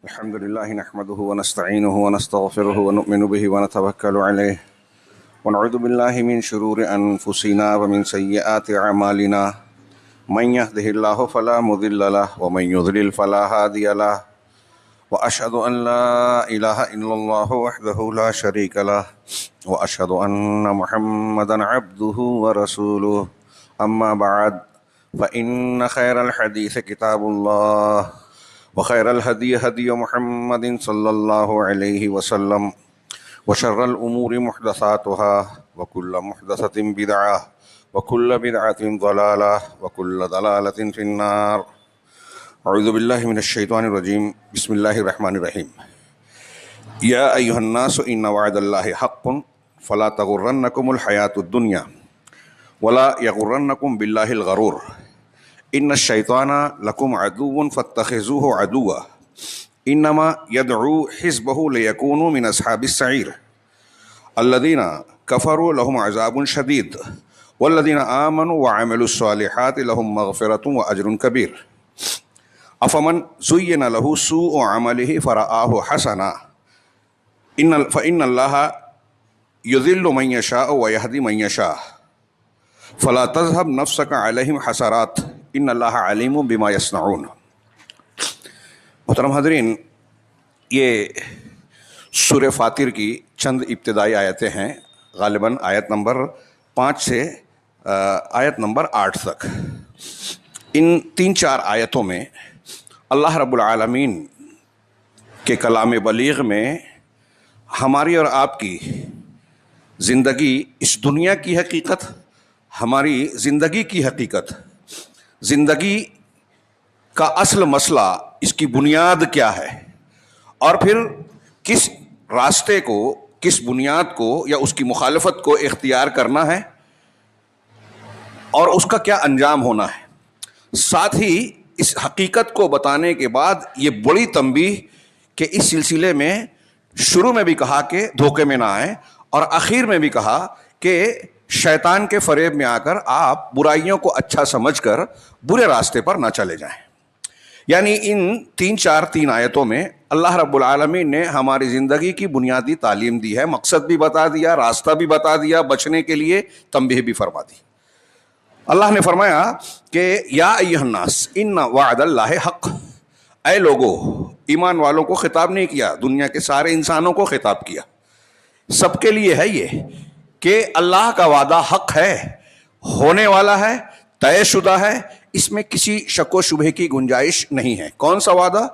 الحمد لله نحمده ونستعينه ونستغفره ونؤمن به ونتوكل عليه ونعوذ بالله من شرور أنفسنا ومن سيئات أعمالنا من يهده الله فلا مضل له ومن يضلل فلا هادي له وأشهد أن لا إله إلا الله وحده لا شريك له وأشهد أن محمدا عبده ورسوله أما بعد فإن خير الحديث كتاب الله وخير الهدي هدي محمد صلى الله عليه وسلم وشر الأمور محدثاتها وكل محدثة بدعة وكل بدعة ضلالة وكل ضلالة في النار. أعوذ بالله من الشيطان الرجيم. بسم الله الرحمن الرحيم. يا أيها الناس إن وعد الله حق فلا تغرنكم الحياة الدنيا ولا يغرنكم بالله الغرور إن الشيطان لكم عدو فاتخذوه عدوا إنما يدعو حزبه ليكونوا من أصحاب السعير الذين كفروا لهم عذاب شديد والذين آمنوا وعملوا الصالحات لهم مغفرة وأجر كبير. أفمن زين له سوء عمله فرآه حسنا فإن الله يذل من يشاء ويهدي من يشاء فلا تذهب نفسك عليهم حسرات ان اللہ علیم بما یصنعون. محترم حاضرین، یہ سورہ فاطر کی چند ابتدائی آیتیں ہیں، غالباً آیت نمبر 5 سے آیت نمبر 8 تک. ان 3-4 آیتوں میں اللہ رب العالمین کے کلام بلیغ میں ہماری اور آپ کی زندگی، اس دنیا کی حقیقت، ہماری زندگی کی حقیقت، زندگی کا اصل مسئلہ، اس کی بنیاد کیا ہے، اور پھر کس راستے کو، کس بنیاد کو یا اس کی مخالفت کو اختیار کرنا ہے اور اس کا کیا انجام ہونا ہے. ساتھ ہی اس حقیقت کو بتانے کے بعد یہ بڑی تنبیہ کہ اس سلسلے میں شروع میں بھی کہا کہ دھوکے میں نہ آئیں، اور آخر میں بھی کہا کہ شیطان کے فریب میں آ کر آپ برائیوں کو اچھا سمجھ کر برے راستے پر نہ چلے جائیں. یعنی ان 3 آیتوں میں اللہ رب العالمین نے ہماری زندگی کی بنیادی تعلیم دی ہے، مقصد بھی بتا دیا، راستہ بھی بتا دیا، بچنے کے لیے تنبیہ بھی فرما دی. اللہ نے فرمایا کہ یا ایھا الناس ان وعد اللہ حق. اے لوگو، ایمان والوں کو خطاب نہیں کیا، دنیا کے سارے انسانوں کو خطاب کیا. سب کے لیے ہے یہ کہ اللہ کا وعدہ حق ہے، ہونے والا ہے، طے شدہ ہے، اس میں کسی شک و شبہ کی گنجائش نہیں ہے. کون سا وعدہ؟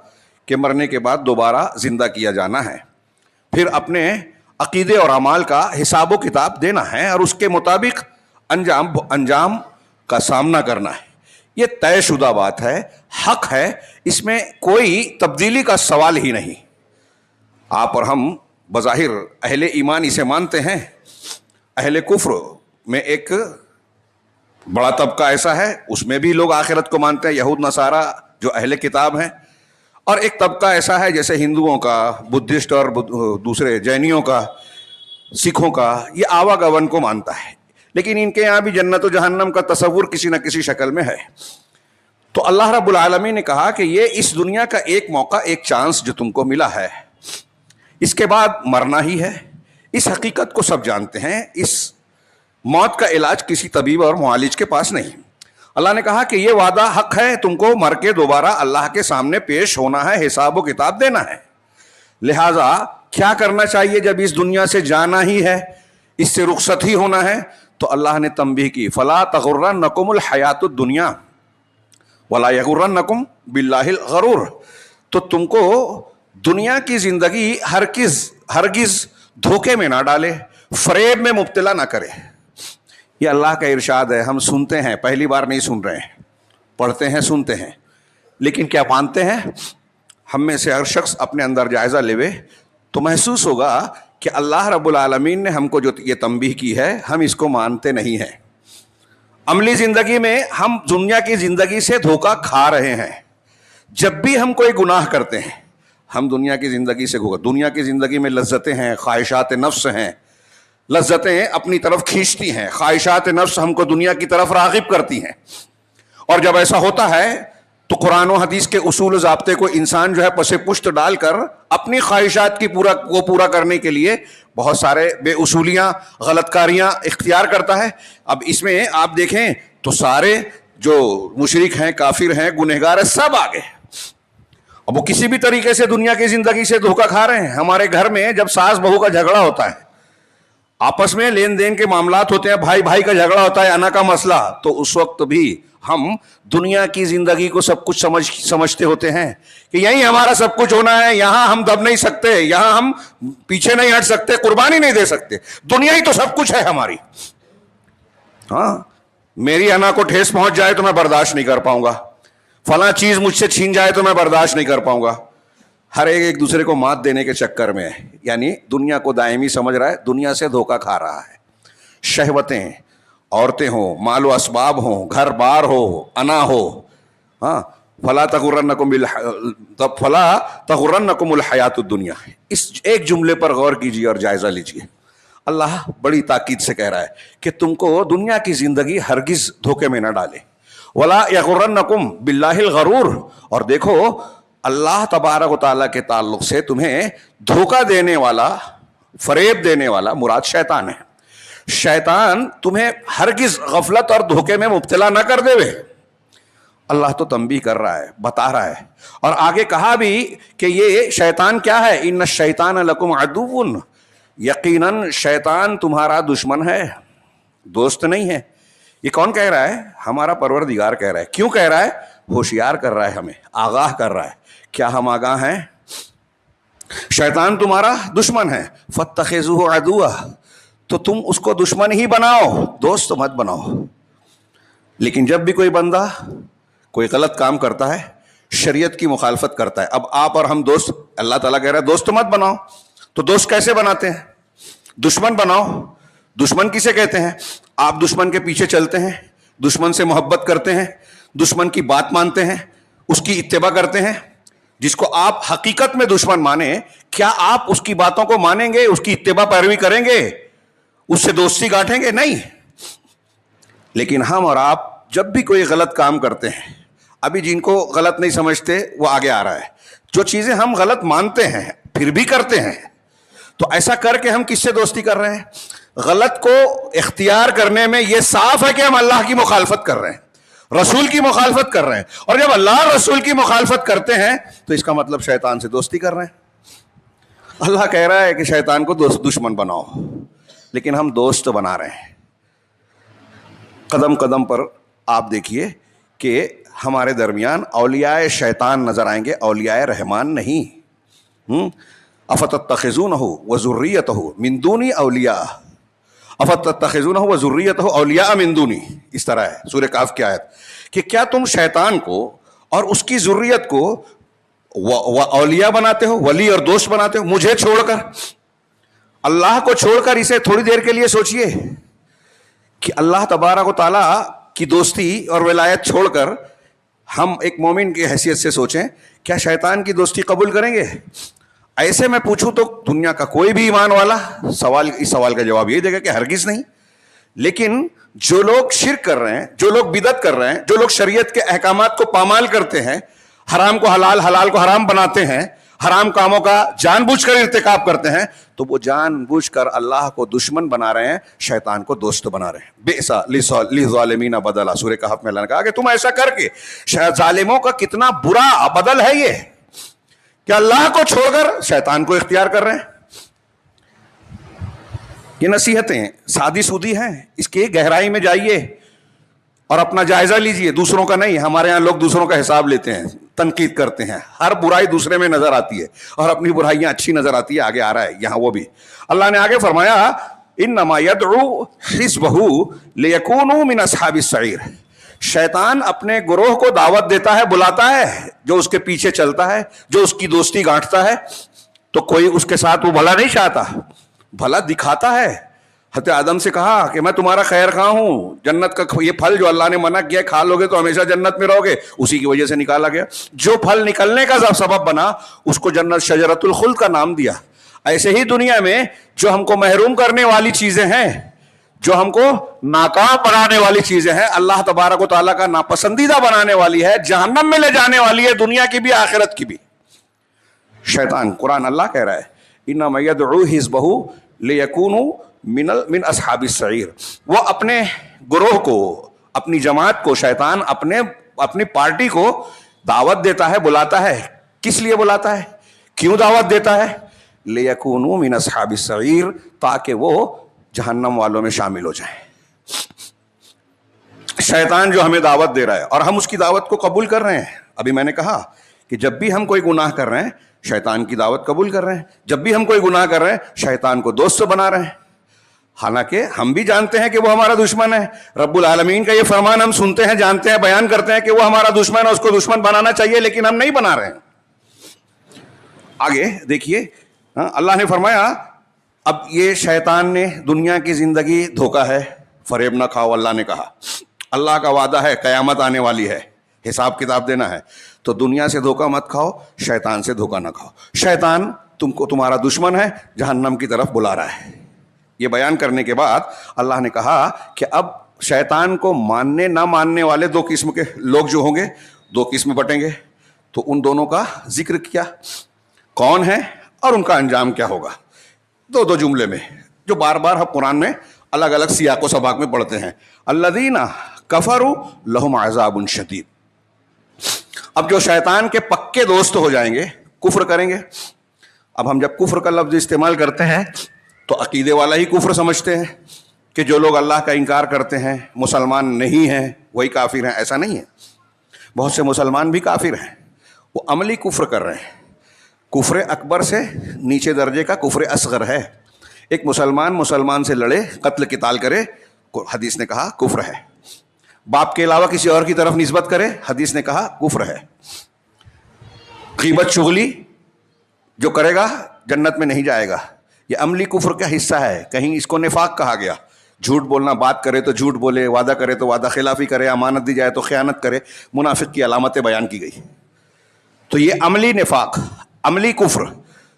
کہ مرنے کے بعد دوبارہ زندہ کیا جانا ہے، پھر اپنے عقیدے اور اعمال کا حساب و کتاب دینا ہے اور اس کے مطابق انجام کا سامنا کرنا ہے. یہ طے شدہ بات ہے، حق ہے، اس میں کوئی تبدیلی کا سوال ہی نہیں. آپ اور ہم بظاہر اہل ایمان اسے مانتے ہیں. اہل کفر میں ایک بڑا طبقہ ایسا ہے، اس میں بھی لوگ آخرت کو مانتے ہیں، یہود نصارہ جو اہل کتاب ہیں. اور ایک طبقہ ایسا ہے جیسے ہندوؤں کا، بدھسٹ اور دوسرے جینیوں کا، سکھوں کا، یہ آوا گون کو مانتا ہے. لیکن ان کے یہاں بھی جنت و جہنم کا تصور کسی نہ کسی شکل میں ہے. تو اللہ رب العالمین نے کہا کہ یہ اس دنیا کا ایک موقع، ایک چانس جو تم کو ملا ہے، اس کے بعد مرنا ہی ہے. اس حقیقت کو سب جانتے ہیں. اس موت کا علاج کسی طبیب اور معالج کے پاس نہیں. اللہ نے کہا کہ یہ وعدہ حق ہے، تم کو مر کے دوبارہ اللہ کے سامنے پیش ہونا ہے، حساب و کتاب دینا ہے. لہٰذا کیا کرنا چاہیے جب اس دنیا سے جانا ہی ہے، اس سے رخصت ہی ہونا ہے؟ تو اللہ نے تنبیہ کی، فلا تغرنکم الحیات الدنیا ولا یغرنکم باللہ الغرور. تو تم کو دنیا کی زندگی ہرگز دھوکے میں نہ ڈالے، فریب میں مبتلا نہ کرے. یہ اللہ کا ارشاد ہے. ہم سنتے ہیں، پہلی بار نہیں سن رہے ہیں، پڑھتے ہیں، سنتے ہیں، لیکن کیا مانتے ہیں؟ ہم میں سے ہر شخص اپنے اندر جائزہ لے تو محسوس ہوگا کہ اللہ رب العالمین نے ہم کو جو یہ تنبیہ کی ہے، ہم اس کو مانتے نہیں ہیں. عملی زندگی میں ہم دنیا کی زندگی سے دھوکہ کھا رہے ہیں. جب بھی ہم کوئی گناہ کرتے ہیں، ہم دنیا کی زندگی سے دنیا کی زندگی میں لذتیں ہیں، خواہشات نفس ہیں، لذتیں اپنی طرف کھینچتی ہیں، خواہشات نفس ہم کو دنیا کی طرف راغب کرتی ہیں. اور جب ایسا ہوتا ہے تو قرآن و حدیث کے اصول و ضابطے کو انسان جو ہے پس پشت ڈال کر اپنی خواہشات کی پورا کرنے کے لیے بہت سارے بے اصولیاں غلط کاریاں اختیار کرتا ہے. اب اس میں آپ دیکھیں تو سارے جو مشرک ہیں، کافر ہیں، گنہگار ہیں، سب آگے. اب وہ کسی بھی طریقے سے دنیا کی زندگی سے دھوکہ کھا رہے ہیں. ہمارے گھر میں جب ساس بہو کا جھگڑا ہوتا ہے، آپس میں لین دین کے معاملات ہوتے ہیں، بھائی بھائی کا جھگڑا ہوتا ہے، انا کا مسئلہ، تو اس وقت بھی ہم دنیا کی زندگی کو سب کچھ سمجھتے ہوتے ہیں کہ یہی ہمارا سب کچھ ہونا ہے، یہاں ہم دب نہیں سکتے، یہاں ہم پیچھے نہیں ہٹ سکتے، قربانی نہیں دے سکتے، دنیا ہی تو سب کچھ ہے ہماری. ہاں، میری انا کو ٹھیس پہنچ جائے تو میں برداشت نہیں کر پاؤں گا، فلاں چیز مجھ سے چھین جائے تو میں برداشت نہیں کر پاؤں گا. ہر ایک دوسرے کو مات دینے کے چکر میں ہے، یعنی دنیا کو دائمی سمجھ رہا ہے، دنیا سے دھوکہ کھا رہا ہے. شہوتیں، عورتیں ہوں، مال و اسباب ہوں، گھر بار ہو، انا ہو. ہاں، فلا تغرنکم الحیات الدنیا. اس ایک جملے پر غور کیجیے اور جائزہ لیجیے. اللہ بڑی تاکید سے کہہ رہا ہے کہ تم کو دنیا کی زندگی ہرگز دھوکے میں نہ ڈالے. ولا یغرنکم باللہ الغرور. اور دیکھو اللہ تبارک و تعالیٰ کے تعلق سے تمہیں دھوکہ دینے والا، فریب دینے والا مراد شیطان ہے. شیطان تمہیں ہرگز غفلت اور دھوکے میں مبتلا نہ کر دے. اللہ تو تنبیہ کر رہا ہے، بتا رہا ہے. اور آگے کہا بھی کہ یہ شیطان کیا ہے، ان الشیطان لکم عدو. یقیناً شیطان تمہارا دشمن ہے، دوست نہیں ہے. یہ کون کہہ رہا ہے؟ ہمارا پروردگار کہہ رہا ہے. کیوں کہہ رہا ہے؟ ہوشیار کر رہا ہے، ہمیں آگاہ کر رہا ہے. کیا ہم آگاہ ہیں؟ شیطان تمہارا دشمن ہے، فاتخذوہ عدوا. تو تم اس کو دشمن ہی بناؤ، دوست مت بناؤ. لیکن جب بھی کوئی بندہ کوئی غلط کام کرتا ہے، شریعت کی مخالفت کرتا ہے، اب آپ اور ہم دوست، اللہ تعالیٰ کہہ رہا ہے دوست مت بناؤ. تو دوست کیسے بناتے ہیں؟ دشمن بناؤ. دشمن کسے کہتے ہیں؟ آپ دشمن کے پیچھے چلتے ہیں، دشمن سے محبت کرتے ہیں، دشمن کی بات مانتے ہیں، اس کی اتباع کرتے ہیں. جس کو آپ حقیقت میں دشمن مانیں، کیا آپ اس کی باتوں کو مانیں گے، اس کی اتباع پیروی کریں گے، اس سے دوستی گاٹھیں گے؟ نہیں. لیکن ہم اور آپ جب بھی کوئی غلط کام کرتے ہیں، ابھی جن کو غلط نہیں سمجھتے وہ آگے آ رہا ہے، جو چیزیں ہم غلط مانتے ہیں پھر بھی کرتے ہیں، تو ایسا کر کے ہم کس سے دوستی کر رہے ہیں؟ غلط کو اختیار کرنے میں یہ صاف ہے کہ ہم اللہ کی مخالفت کر رہے ہیں، رسول کی مخالفت کر رہے ہیں. اور جب اللہ رسول کی مخالفت کرتے ہیں تو اس کا مطلب شیطان سے دوستی کر رہے ہیں. اللہ کہہ رہا ہے کہ شیطان کو دشمن بناؤ، لیکن ہم دوست بنا رہے ہیں. قدم قدم پر آپ دیکھیے کہ ہمارے درمیان اولیاء شیطان نظر آئیں گے، اولیاء رحمان نہیں. افتتخذونہ وذریتہ من دونی اولیاء، افتتخذونہ وذریتہ اولیاء من دونی. اس طرح ہے سورہ کہف کی آیت کہ کیا تم شیطان کو اور اس کی ذریت کو اولیاء بناتے ہو، ولی اور دوست بناتے ہو، مجھے چھوڑ کر، اللہ کو چھوڑ کر. اسے تھوڑی دیر کے لیے سوچئے کہ اللہ تبارک و تعالیٰ کی دوستی اور ولایت چھوڑ کر ہم ایک مومن کی حیثیت سے سوچیں، کیا شیطان کی دوستی قبول کریں گے؟ ایسے میں پوچھوں تو دنیا کا کوئی بھی ایمان والا اس سوال کا جواب یہی دے گا کہ ہرگز نہیں. لیکن جو لوگ شرک کر رہے ہیں، جو لوگ بدعت کر رہے ہیں، جو لوگ شریعت کے احکامات کو پامال کرتے ہیں، حرام کو حلال، حلال کو حرام بناتے ہیں، حرام کاموں کا جان بوجھ کر ارتکاب کرتے ہیں، تو وہ جان بوجھ کر اللہ کو دشمن بنا رہے ہیں، شیطان کو دوست بنا رہے ہیں. بئس للظالمین بدلا. سورہ کہف میں اللہ نے کہا کہ تم ایسا کر کے ظالموں کا کتنا برا بدل ہے یہ کہ اللہ کو چھوڑ کر شیطان کو اختیار کر رہے ہیں. یہ نصیحتیں سادی سودی ہیں، اس کی گہرائی میں جائیے اور اپنا جائزہ لیجئے، دوسروں کا نہیں. ہمارے ہاں لوگ دوسروں کا حساب لیتے ہیں، تنقید کرتے ہیں، ہر برائی دوسرے میں نظر آتی ہے اور اپنی برائیاں اچھی نظر آتی ہے. آگے آ رہا ہے یہاں وہ بھی اللہ نے آگے فرمایا انما یدعو حزبہ لیکونوا من اصحاب السعیر. شیطان اپنے گروہ کو دعوت دیتا ہے، بلاتا ہے، جو اس کے پیچھے چلتا ہے، جو اس کی دوستی گانٹتا ہے. تو کوئی اس کے ساتھ وہ بھلا نہیں چاہتا، بھلا دکھاتا ہے. حضرت آدم سے کہا کہ میں تمہارا خیر خواہ ہوں، جنت کا یہ پھل جو اللہ نے منع کیا کھا لو گے تو ہمیشہ جنت میں رہو گے، اسی کی وجہ سے نکالا گیا. جو پھل نکلنے کا سبب بنا اس کو جنت شجرۃ الخلد کا نام دیا. ایسے ہی دنیا میں جو ہم کو محروم کرنے والی چیزیں ہیں، جو ہم کو ناکام بنانے والی چیزیں ہیں، اللہ تبارک و تعالیٰ کا ناپسندیدہ بنانے والی ہے، جہنم میں لے جانے والی ہے، دنیا کی بھی آخرت کی بھی. شیطان، قرآن اللہ کہہ رہا ہے انما یدعو حزبہ لیکونوا من اصحاب السعیر. وہ اپنے گروہ کو، اپنی جماعت کو، شیطان اپنی پارٹی کو دعوت دیتا ہے، بلاتا ہے. کس لیے بلاتا ہے؟ کیوں دعوت دیتا ہے؟ لیکونوا من اصحاب السعیر، تاکہ وہ جہنم والوں میں شامل ہو جائیں. شیطان جو ہمیں دعوت دے رہا ہے اور ہم اس کی دعوت کو قبول کر رہے ہیں. ابھی میں نے کہا کہ جب بھی ہم کوئی گناہ کر رہے ہیں شیطان کی دعوت قبول کر رہے ہیں، جب بھی ہم کوئی گناہ کر رہے ہیں شیطان کو دوست بنا رہے ہیں، حالانکہ ہم بھی جانتے ہیں کہ وہ ہمارا دشمن ہے. رب العالمین کا یہ فرمان ہم سنتے ہیں، جانتے ہیں، بیان کرتے ہیں کہ وہ ہمارا دشمن ہے، اس کو دشمن بنانا چاہیے، لیکن ہم نہیں بنا رہے ہیں. آگے دیکھیے، اللہ نے فرمایا اب یہ شیطان نے دنیا کی زندگی دھوکا ہے، فریب نہ کھاؤ. اللہ نے کہا اللہ کا وعدہ ہے قیامت آنے والی ہے، حساب کتاب دینا ہے، تو دنیا سے دھوکا مت کھاؤ، شیطان سے دھوکا نہ کھاؤ. شیطان تمہارا دشمن ہے، جہنم کی طرف بلا رہا ہے. یہ بیان کرنے کے بعد اللہ نے کہا کہ اب شیطان کو ماننے نہ ماننے والے دو قسم کے لوگ جو ہوں گے، دو قسم بٹیں گے. تو ان دونوں کا ذکر کیا، کون ہے اور ان کا انجام کیا ہوگا، دو جملے میں جو بار بار ہم قرآن میں الگ الگ سیاق و سباق میں پڑھتے ہیں. الذین کفروا لہم عذاب شدید. اب جو شیطان کے پکے دوست ہو جائیں گے، کفر کریں گے. اب ہم جب کفر کا لفظ استعمال کرتے ہیں تو عقیدے والا ہی کفر سمجھتے ہیں کہ جو لوگ اللہ کا انکار کرتے ہیں، مسلمان نہیں ہیں، وہی کافر ہیں. ایسا نہیں ہے. بہت سے مسلمان بھی کافر ہیں، وہ عملی کفر کر رہے ہیں. کفر اکبر سے نیچے درجے کا کفر اصغر ہے. ایک مسلمان سے لڑے، قتل قتال کرے، حدیث نے کہا کفر ہے. باپ کے علاوہ کسی اور کی طرف نسبت کرے، حدیث نے کہا کفر ہے. غیبت چغلی جو کرے گا جنت میں نہیں جائے گا. یہ عملی کفر کا حصہ ہے. کہیں اس کو نفاق کہا گیا. جھوٹ بولنا، بات کرے تو جھوٹ بولے، وعدہ کرے تو وعدہ خلافی کرے، امانت دی جائے تو خیانت کرے، منافق کی علامتیں بیان کی گئی. تو یہ عملی نفاق، عملی کفر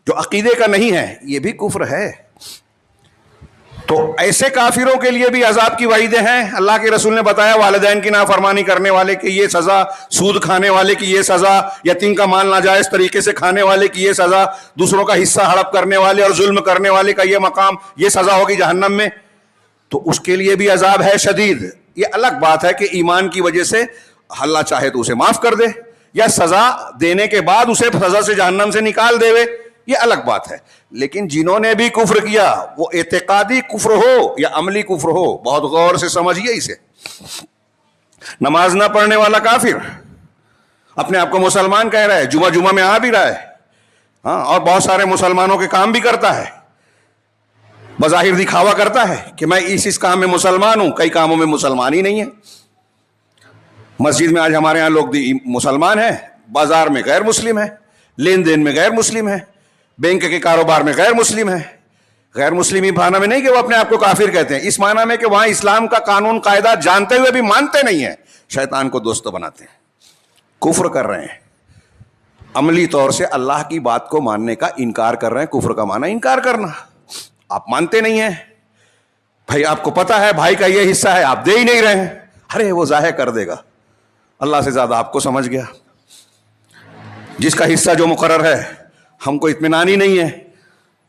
جو عقیدے کا نہیں ہے، یہ بھی کفر ہے. تو ایسے کافروں کے لیے بھی عذاب کی وعیدیں ہیں. اللہ کے رسول نے بتایا والدین کی نافرمانی کرنے والے کی یہ سزا، سود کھانے والے کی یہ سزا، یتیم کا مال ناجائز طریقے سے کھانے والے کی یہ سزا، دوسروں کا حصہ ہڑپ کرنے والے اور ظلم کرنے والے کا یہ مقام، یہ سزا ہوگی جہنم میں. تو اس کے لیے بھی عذاب ہے شدید. یہ الگ بات ہے کہ ایمان کی وجہ سے اللہ چاہے تو اسے معاف کر دے، یا سزا دینے کے بعد اسے سزا سے جہنم سے نکال دے، یہ الگ بات ہے. لیکن جنہوں نے بھی کفر کیا، وہ اعتقادی کفر ہو یا عملی کفر ہو، بہت غور سے سمجھیے اسے. نماز نہ پڑھنے والا کافر اپنے آپ کو مسلمان کہہ رہا ہے، جمعہ میں آ بھی رہا ہے، ہاں، اور بہت سارے مسلمانوں کے کام بھی کرتا ہے، بظاہر دکھاوا کرتا ہے کہ میں اس کام میں مسلمان ہوں، کئی کاموں میں مسلمان ہی نہیں ہے. مسجد میں آج ہمارے ہاں لوگ مسلمان ہیں، بازار میں غیر مسلم ہے، لین دین میں غیر مسلم ہے، بینک کے کاروبار میں غیر مسلم ہے. غیر مسلم معنی میں نہیں کہ وہ اپنے آپ کو کافر کہتے ہیں، اس معنی میں کہ وہاں اسلام کا قانون قاعدہ جانتے ہوئے بھی مانتے نہیں ہیں، شیطان کو دوست بناتے ہیں، کفر کر رہے ہیں. عملی طور سے اللہ کی بات کو ماننے کا انکار کر رہے ہیں. کفر کا معنی انکار کرنا. آپ مانتے نہیں ہیں، بھائی آپ کو پتا ہے بھائی کا یہ حصہ ہے، آپ دے ہی نہیں رہے ہیں. ارے وہ ظاہر کر دے گا، اللہ سے زیادہ آپ کو سمجھ گیا. جس کا حصہ جو مقرر ہے ہم کو اطمینان ہی نہیں ہے،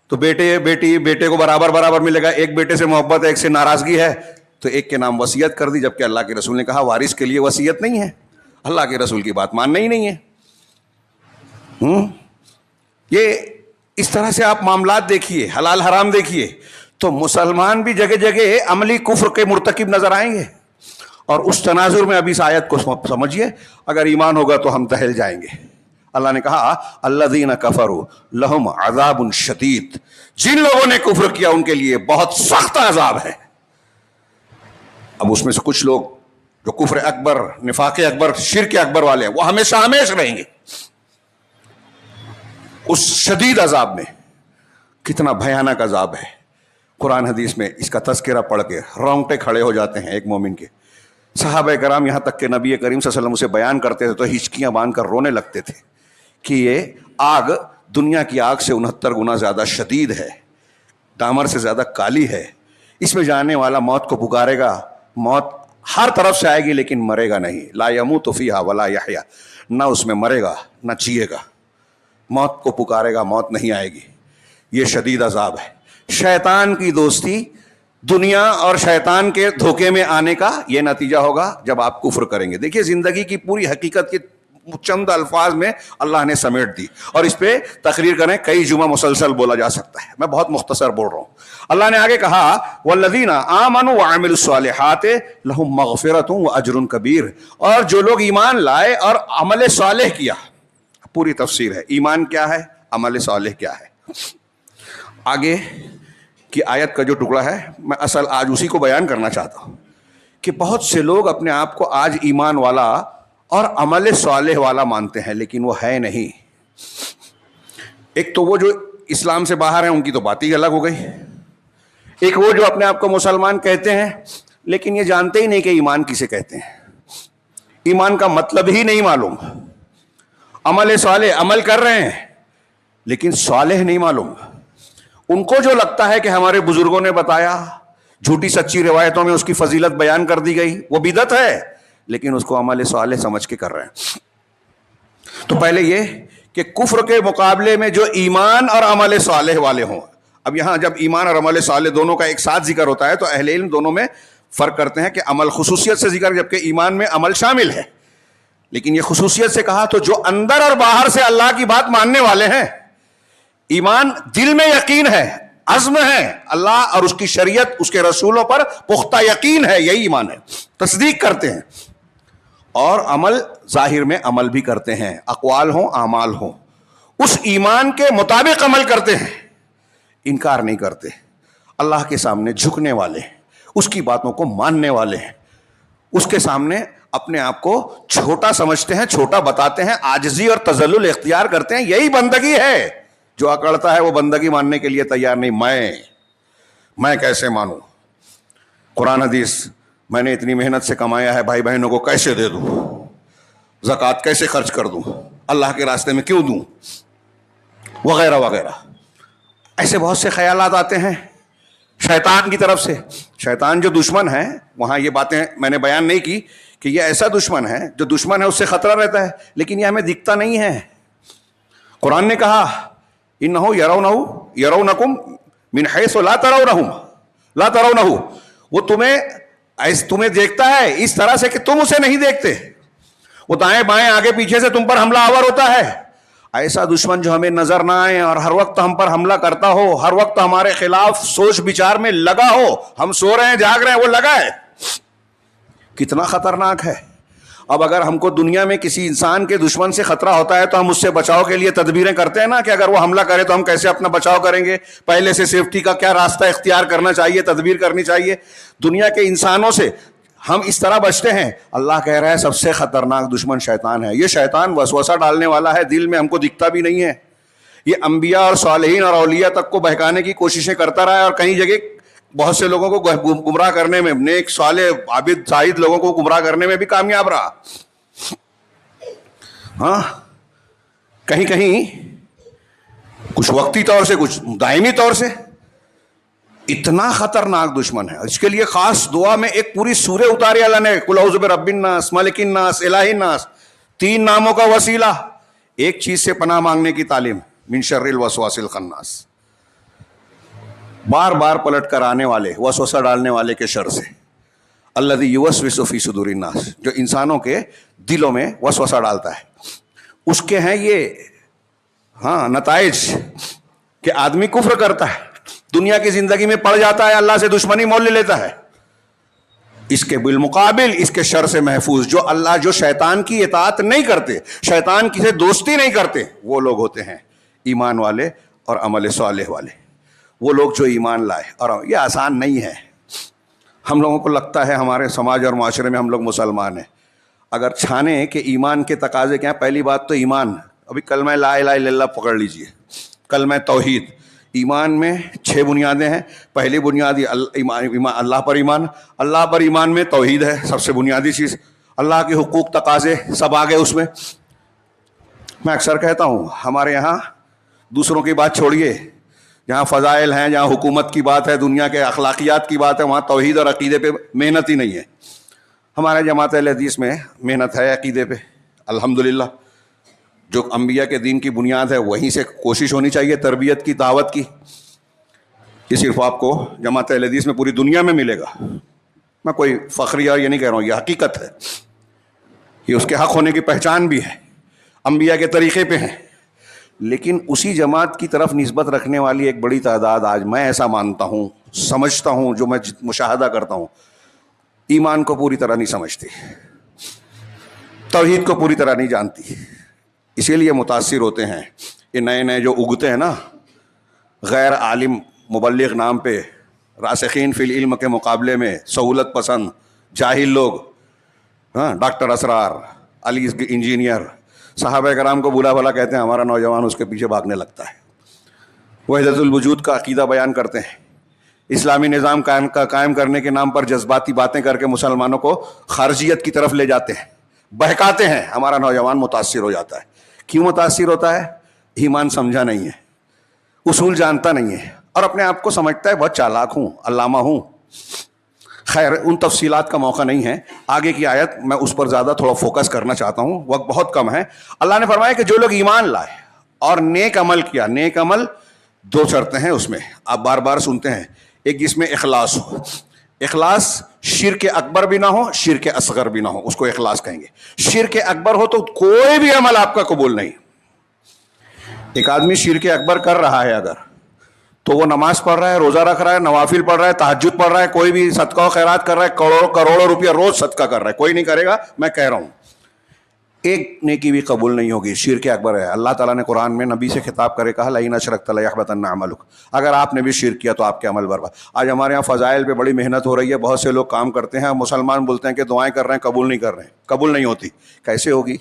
تو بیٹے کو برابر ملے گا. ایک بیٹے سے محبت ہے، ایک سے ناراضگی ہے، تو ایک کے نام وصیت کر دی، جبکہ اللہ کے رسول نے کہا وارث کے لیے وصیت نہیں ہے. اللہ کے رسول کی بات ماننا ہی نہیں ہے. یہ اس طرح سے آپ معاملات دیکھیے، حلال حرام دیکھیے، تو مسلمان بھی جگہ جگہ عملی کفر کے مرتکب نظر آئیں گے. اور اس تناظر میں ابھی اس آیت کو سمجھیے، اگر ایمان ہوگا تو ہم دہل جائیں گے. اللہ نے کہا الذین کفروا لہم عذاب شدید. جن لوگوں نے کفر کیا ان کے لیے بہت سخت عذاب ہے. اب اس میں سے کچھ لوگ جو کفر اکبر، نفاق اکبر، شرک اکبر والے ہیں، وہ ہمیشہ رہیں گے اس شدید عذاب میں. کتنا بھیانک عذاب ہے. قرآن حدیث میں اس کا تذکرہ پڑھ کے رونگٹے کھڑے ہو جاتے ہیں ایک مومن کے. صحابہ کرام یہاں تک کہ نبی کریم صلی اللہ علیہ وسلم اسے بیان کرتے تھے تو ہچکیاں باندھ کر رونے لگتے تھے کہ یہ آگ دنیا کی آگ سے 69 گنا زیادہ شدید ہے، ڈامر سے زیادہ کالی ہے. اس میں جانے والا موت کو پکارے گا، موت ہر طرف سے آئے گی لیکن مرے گا نہیں. لا یموت فیہا ولا یحیا، نہ اس میں مرے گا نہ جیے گا. موت کو پکارے گا، موت نہیں آئے گی. یہ شدید عذاب ہے. شیطان کی دوستی، دنیا اور شیطان کے دھوکے میں آنے کا یہ نتیجہ ہوگا جب آپ کفر کریں گے. دیکھیے زندگی کی پوری حقیقت کے چند الفاظ میں اللہ نے سمیٹ دی، اور اس پہ تقریر کریں کئی جمعہ مسلسل بولا جا سکتا ہے. میں بہت مختصر بول رہا ہوں. اللہ نے آگے کہا والذین آمنوا وعملوا الصالحات لہم مغفرۃ واجر کبیر، اور جو لوگ ایمان لائے اور عمل صالح کیا. پوری تفسیر ہے ایمان کیا ہے، عمل صالح کیا ہے. آگے کی آیت کا جو ٹکڑا ہے میں اصل آج اسی کو بیان کرنا چاہتا ہوں کہ بہت سے لوگ اپنے آپ کو آج ایمان والا اور عمل صالح والا مانتے ہیں لیکن وہ ہے نہیں. ایک تو وہ جو اسلام سے باہر ہیں ان کی تو بات ہی الگ ہو گئی. ایک وہ جو اپنے آپ کو مسلمان کہتے ہیں لیکن یہ جانتے ہی نہیں کہ ایمان کسے کہتے ہیں، ایمان کا مطلب ہی نہیں معلوم. عمل صالح عمل کر رہے ہیں لیکن صالح نہیں معلوم. ان کو جو لگتا ہے کہ ہمارے بزرگوں نے بتایا، جھوٹی سچی روایتوں میں اس کی فضیلت بیان کر دی گئی، وہ بدعت ہے، لیکن اس کو عمل صالح سمجھ کے کر رہے ہیں. تو پہلے یہ کہ کفر کے مقابلے میں جو ایمان اور عمل صالح والے ہوں. اب یہاں جب ایمان اور عمل صالح دونوں کا ایک ساتھ ذکر ہوتا ہے تو اہل علم دونوں میں فرق کرتے ہیں کہ عمل خصوصیت سے ذکر جبکہ ایمان میں عمل شامل ہے. لیکن یہ خصوصیت سے کہا تو جو اندر اور باہر سے اللہ کی بات ماننے والے ہیں. ایمان دل میں یقین ہے، عزم ہے، اللہ اور اس کی شریعت اس کے رسولوں پر پختہ یقین ہے، یہی ایمان ہے، تصدیق کرتے ہیں. اور عمل ظاہر میں عمل بھی کرتے ہیں، اقوال ہوں اعمال ہوں، اس ایمان کے مطابق عمل کرتے ہیں، انکار نہیں کرتے. اللہ کے سامنے جھکنے والے ہیں، اس کی باتوں کو ماننے والے ہیں، اس کے سامنے اپنے آپ کو چھوٹا سمجھتے ہیں، چھوٹا بتاتے ہیں، عاجزی اور تذلل اختیار کرتے ہیں. یہی بندگی ہے. جو اکڑتا ہے وہ بندگی ماننے کے لیے تیار نہیں. میں کیسے مانوں؟ قرآن حدیث میں نے اتنی محنت سے کمایا ہے، بھائی بہنوں کو کیسے دے دوں؟ زکوٰۃ کیسے خرچ کر دوں؟ اللہ کے راستے میں کیوں دوں؟ وغیرہ وغیرہ. ایسے بہت سے خیالات آتے ہیں شیطان کی طرف سے. شیطان جو دشمن ہے، وہاں یہ باتیں میں نے بیان نہیں کی کہ یہ ایسا دشمن ہے، جو دشمن ہے اس سے خطرہ رہتا ہے لیکن یہ ہمیں دکھتا نہیں ہے. قرآن نے کہا انہو یرونکم من حیث لا ترونہ، وہ تمہیں دیکھتا ہے اس طرح سے کہ تم اسے نہیں دیکھتے. وہ دائیں بائیں آگے پیچھے سے تم پر حملہ آور ہوتا ہے. ایسا دشمن جو ہمیں نظر نہ آئے اور ہر وقت ہم پر حملہ کرتا ہو، ہر وقت ہمارے خلاف سوچ بچار میں لگا ہو، ہم سو رہے ہیں جاگ رہے ہیں وہ لگا ہے، کتنا خطرناک ہے. اب اگر ہم کو دنیا میں کسی انسان کے دشمن سے خطرہ ہوتا ہے تو ہم اس سے بچاؤ کے لیے تدبیریں کرتے ہیں نا، کہ اگر وہ حملہ کرے تو ہم کیسے اپنا بچاؤ کریں گے، پہلے سے سیفٹی کا کیا راستہ اختیار کرنا چاہیے، تدبیر کرنی چاہیے. دنیا کے انسانوں سے ہم اس طرح بچتے ہیں. اللہ کہہ رہا ہے سب سے خطرناک دشمن شیطان ہے. یہ شیطان وسوسہ ڈالنے والا ہے، دل میں ہم کو دکھتا بھی نہیں ہے. یہ انبیاء اور صالحین اور اولیاء تک کو بہکانے کی کوششیں کرتا رہا ہے، اور کئی جگہ بہت سے لوگوں کو گمراہ کرنے میں، نیک صالح عابد زاہد لوگوں کو گمراہ کرنے میں بھی کامیاب رہا. ہاں، کہیں کچھ وقتی طور سے کچھ دائمی طور سے. اتنا خطرناک دشمن ہے. اس کے لیے خاص دعا میں ایک پوری سورہ اتاری اللہ نے، قل اعوذ برب الناس، ملک الناس، الہ الناس. 3 ناموں کا وسیلہ، ایک چیز سے پناہ مانگنے کی تعلیم، من شر الوسواس الخناس. بار بار پلٹ کر آنے والے، وسوسہ ڈالنے والے کے شر سے. الذی یوسوس فی صدور الناس، جو انسانوں کے دلوں میں وسوسہ ڈالتا ہے. اس کے ہیں یہ نتائج کہ آدمی کفر کرتا ہے، دنیا کی زندگی میں پڑ جاتا ہے، اللہ سے دشمنی مول لے لیتا ہے. اس کے بالمقابل اس کے شر سے محفوظ جو شیطان کی اطاعت نہیں کرتے، شیطان کی سے دوستی نہیں کرتے، وہ لوگ ہوتے ہیں ایمان والے اور عمل صالح والے. وہ لوگ جو ایمان لائے. اور یہ آسان نہیں ہے. ہم لوگوں کو لگتا ہے ہمارے سماج اور معاشرے میں ہم لوگ مسلمان ہیں. اگر چھانے کہ ایمان کے تقاضے کیا ہیں، پہلی بات تو ایمان. ابھی کلمہ لا الہ الا اللہ پکڑ لیجئے، کلمہ توحید. ایمان میں 6 بنیادیں ہیں. پہلی بنیاد اللہ پر ایمان. اللہ پر ایمان میں توحید ہے سب سے بنیادی چیز. اللہ کے حقوق تقاضے سب آ گئے اس میں. میں اکثر کہتا ہوں ہمارے یہاں دوسروں کی بات چھوڑیے، جہاں فضائل ہیں، جہاں حکومت کی بات ہے، دنیا کے اخلاقیات کی بات ہے، وہاں توحید اور عقیدے پہ محنت ہی نہیں ہے. ہمارے جماعت اہل حدیث میں محنت ہے عقیدے پہ الحمدللہ. جو انبیاء کے دین کی بنیاد ہے وہیں سے کوشش ہونی چاہیے تربیت کی، دعوت کی. یہ صرف آپ کو جماعت اہل حدیث میں پوری دنیا میں ملے گا. میں کوئی فخریہ یہ نہیں کہہ رہا ہوں، یہ حقیقت ہے، یہ اس کے حق ہونے کی پہچان بھی ہے. انبیاء کے طریقے پہ ہیں. لیکن اسی جماعت کی طرف نسبت رکھنے والی ایک بڑی تعداد، آج میں ایسا مانتا ہوں، سمجھتا ہوں، جو میں مشاہدہ کرتا ہوں، ایمان کو پوری طرح نہیں سمجھتی، توحید کو پوری طرح نہیں جانتی. اسی لیے متاثر ہوتے ہیں. یہ نئے نئے جو اگتے ہیں نا، غیر عالم مبلغ نام پہ، راسخین فی العلم کے مقابلے میں سہولت پسند جاہل لوگ، ہاں، ڈاکٹر اسرار، علی انجینئر، صحابہ کرام کو بولا بھلا کہتے ہیں، ہمارا نوجوان اس کے پیچھے بھاگنے لگتا ہے. وحدت الوجود کا عقیدہ بیان کرتے ہیں، اسلامی نظام قائم کرنے کے نام پر جذباتی باتیں کر کے مسلمانوں کو خارجیت کی طرف لے جاتے ہیں، بہکاتے ہیں. ہمارا نوجوان متاثر ہو جاتا ہے. کیوں متاثر ہوتا ہے؟ ایمان سمجھا نہیں ہے، اصول جانتا نہیں ہے، اور اپنے آپ کو سمجھتا ہے بہت چالاک ہوں، علامہ ہوں. خیر، ان تفصیلات کا موقع نہیں ہے. آگے کی آیت میں اس پر زیادہ تھوڑا فوکس کرنا چاہتا ہوں، وقت بہت کم ہے. اللہ نے فرمایا کہ جو لوگ ایمان لائے اور نیک عمل کیا. نیک عمل دو شرطیں ہیں اس میں، آپ بار بار سنتے ہیں. ایک جس میں اخلاص ہو. اخلاص شرک اکبر بھی نہ ہو، شرک اصغر بھی نہ ہو، اس کو اخلاص کہیں گے. شرک اکبر ہو تو کوئی بھی عمل آپ کا قبول نہیں. ایک آدمی شرک اکبر کر رہا ہے اگر، تو وہ نماز پڑھ رہا ہے، روزہ رکھ رہا ہے، نوافل پڑھ رہا ہے، تہجد پڑھ رہا ہے، کوئی بھی صدقہ و خیرات کر رہا ہے، کروڑوں روپیہ روز صدقہ کر رہا ہے، کوئی نہیں کرے گا، میں کہہ رہا ہوں، ایک نیکی بھی قبول نہیں ہوگی. شرک اکبر ہے. اللہ تعالیٰ نے قرآن میں نبی سے خطاب کرے کہا لئن اشرکت لیحبطن عملک، اگر آپ نے بھی شرک کیا تو آپ کے عمل برباد. آج ہمارے یہاں فضائل پہ بڑی محنت ہو رہی ہے، بہت سے لوگ کام کرتے ہیں، مسلمان بولتے ہیں کہ دعائیں کر رہے ہیں، قبول نہیں کر رہے ہیں، قبول نہیں ہوتی. کیسے ہوگی؟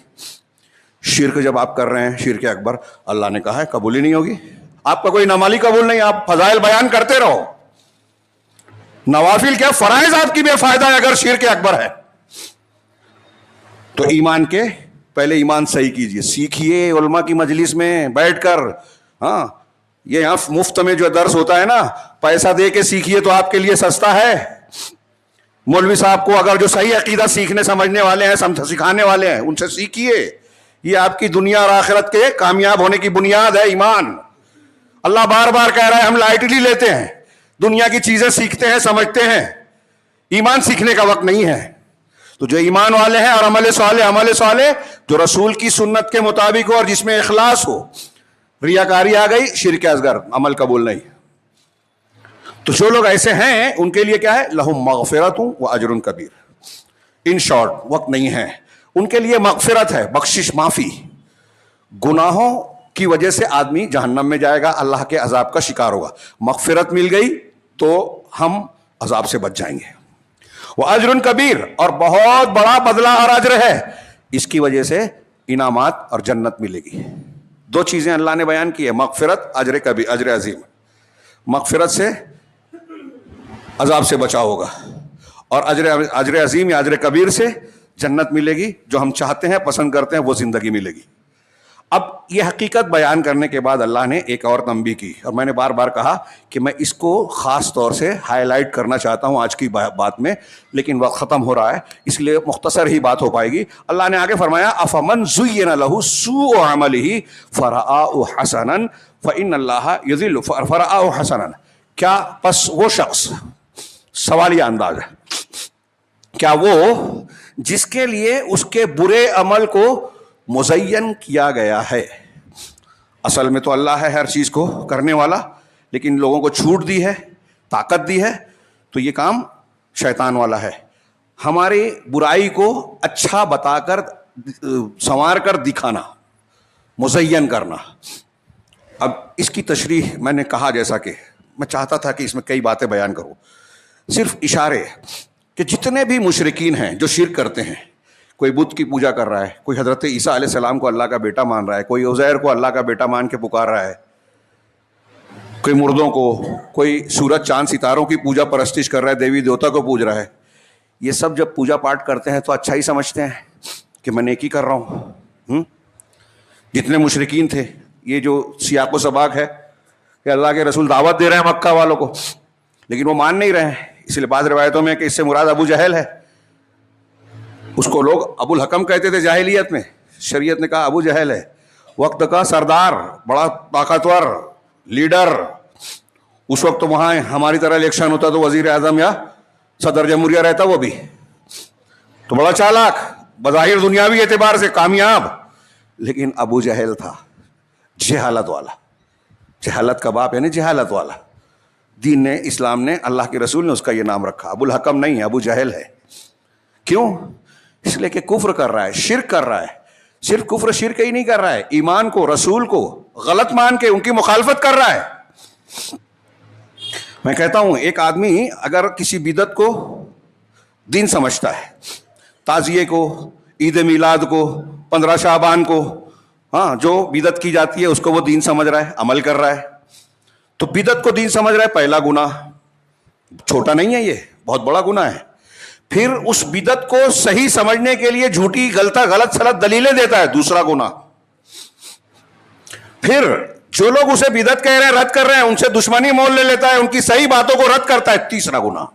شرک جب آپ کر رہے ہیں، شرک اکبر، اللہ نے کہا ہے قبول ہی نہیں ہوگی. آپ کا کوئی نمالی قبول نہیں، آپ فضائل بیان کرتے رہو، نوافل کیا، فرائض آپ کی بے فائدہ ہے اگر شرک اکبر ہے. تو ایمان کے پہلے ایمان صحیح کیجئے، سیکھیے علماء کی مجلس میں بیٹھ کر. ہاں، یہ یہاں مفت میں جو درس ہوتا ہے نا، پیسہ دے کے سیکھیے تو آپ کے لیے سستا ہے. مولوی صاحب کو اگر جو صحیح عقیدہ سیکھنے سمجھنے والے ہیں، سکھانے والے ہیں، ان سے سیکھیے. یہ آپ کی دنیا اور آخرت کے کامیاب ہونے کی بنیاد ہے، ایمان. اللہ بار بار کہہ رہا ہے، ہم لائٹلی لیتے ہیں، دنیا کی چیزیں سیکھتے ہیں، سمجھتے ہیں، ایمان سیکھنے کا وقت نہیں ہے. تو جو ایمان والے ہیں اور عمل صالح جو رسول کی سنت کے مطابق ہو اور جس میں اخلاص ہو. ریاکاری آ گئی، شرک اصغر، عمل قبول نہیں. تو جو لوگ ایسے ہیں ان کے لیے کیا ہے؟ لہم مغفرۃ و اجر کبیر. ان شارٹ، وقت نہیں ہے، ان کے لیے مغفرت ہے، بخشش، معافی. گناہوں کی وجہ سے آدمی جہنم میں جائے گا، اللہ کے عذاب کا شکار ہوگا. مغفرت مل گئی تو ہم عذاب سے بچ جائیں گے. وَأَجْرٌ کبیر، اور بہت بڑا بدلہ اور اجر ہے. اس کی وجہ سے انعامات اور جنت ملے گی. دو چیزیں اللہ نے بیان کی ہے، مغفرت، اجر کبیر، اجر عظیم. مغفرت سے عذاب سے بچا ہوگا، اور اجر عظیم یا اجر کبیر سے جنت ملے گی. جو ہم چاہتے ہیں، پسند کرتے ہیں، وہ زندگی ملے گی. اب یہ حقیقت بیان کرنے کے بعد اللہ نے ایک اور تنبیہ کی، اور میں نے بار بار کہا کہ میں اس کو خاص طور سے ہائی لائٹ کرنا چاہتا ہوں آج کی بات میں، لیکن وقت ختم ہو رہا ہے، اس لیے مختصر ہی بات ہو پائے گی. اللہ نے آگے فرمایا افمن زین لہ سوء عملہ فرآہ حسنا فإن اللہ یضل فرآہ حسنا. کیا پس وہ شخص، سوالیہ انداز ہے، کیا وہ جس کے لیے اس کے برے عمل کو مزین کیا گیا ہے. اصل میں تو اللہ ہے ہر چیز کو کرنے والا، لیکن لوگوں کو چھوٹ دی ہے، طاقت دی ہے، تو یہ کام شیطان والا ہے. ہماری برائی کو اچھا بتا کر، سنوار کر دکھانا، مزین کرنا. اب اس کی تشریح میں نے کہا، جیسا کہ میں چاہتا تھا کہ اس میں کئی باتیں بیان کروں، صرف اشارے کہ جتنے بھی مشرکین ہیں جو شرک کرتے ہیں، کوئی بت کی پوجا کر رہا ہے، کوئی حضرت عیسیٰ علیہ السلام کو اللہ کا بیٹا مان رہا ہے، کوئی عزیر کو اللہ کا بیٹا مان کے پکار رہا ہے، کوئی مردوں کو، کوئی سورج چاند ستاروں کی پوجا پرستش کر رہا ہے، دیوی دیوتا کو پوج رہا ہے. یہ سب جب پوجا پاٹ کرتے ہیں تو اچھا ہی سمجھتے ہیں کہ میں نیکی کر رہا ہوں. جتنے مشرکین تھے، یہ جو سیاق و سباق ہے، کہ اللہ کے رسول دعوت دے رہے ہیں مکہ والوں کو، لیکن وہ مان نہیں رہے ہیں. اس لیے بعض روایتوں میں کہ اس سے مراد ابو جہل ہے. اس کو لوگ ابو الحکم کہتے تھے جاہلیت میں، شریعت نے کہا ابو جہل ہے، وقت کا سردار، بڑا طاقتور لیڈر. اس وقت تو وہاں ہماری طرح الیکشن ہوتا تو وزیر اعظم یا صدر جمہوریہ رہتا، وہ بھی تو بڑا چالاک، بظاہر دنیاوی اعتبار سے کامیاب، لیکن ابو جہل تھا، جہالت والا. جہالت کا باپ یعنی جہالت والا. دین نے، اسلام نے، اللہ کے رسول نے اس کا یہ نام رکھا. ابو الحکم نہیں ہے، ابو جہل ہے. کیوں؟ اس لیے کہ کفر کر رہا ہے، شرک کر رہا ہے. صرف کفر شرک ہی نہیں کر رہا ہے، ایمان کو، رسول کو غلط مان کے ان کی مخالفت کر رہا ہے. میں کہتا ہوں ایک آدمی اگر کسی بدعت کو دین سمجھتا ہے، تعزیے کو، عید میلاد کو، 15 شعبان کو، ہاں جو بدعت کی جاتی ہے اس کو وہ دین سمجھ رہا ہے، عمل کر رہا ہے، تو بدعت کو دین سمجھ رہا ہے. پہلا گناہ، چھوٹا نہیں ہے یہ، بہت بڑا گناہ ہے. پھر اس بدعت کو صحیح سمجھنے کے لیے جھوٹی غلط سلط دلیلیں دیتا ہے، دوسرا گناہ. پھر جو لوگ اسے بدعت کہہ رہے ہیں، رد کر رہے ہیں، ان سے دشمنی مول لے لیتا ہے، ان کی صحیح باتوں کو رد کرتا ہے، تیسرا گناہ.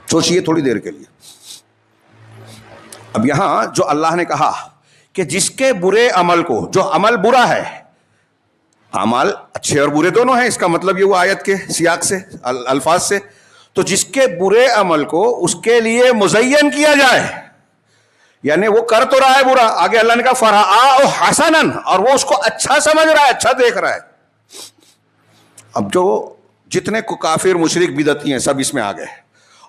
سوچئے تھوڑی دیر کے لیے. اب یہاں جو اللہ نے کہا کہ جس کے برے عمل کو، جو عمل برا ہے، اعمال اچھے اور برے دونوں ہیں، اس کا مطلب یہ ہوا آیت کے سیاق سے، الفاظ سے، تو جس کے برے عمل کو اس کے لیے مزین کیا جائے، یعنی وہ کر تو رہا ہے برا، آگے اللہ نے کہا فرآہ حسنن، اور وہ اس کو اچھا سمجھ رہا ہے، اچھا دیکھ رہا ہے. اب جو جتنے کافر مشرک بدعتی ہیں سب اس میں آ گئے،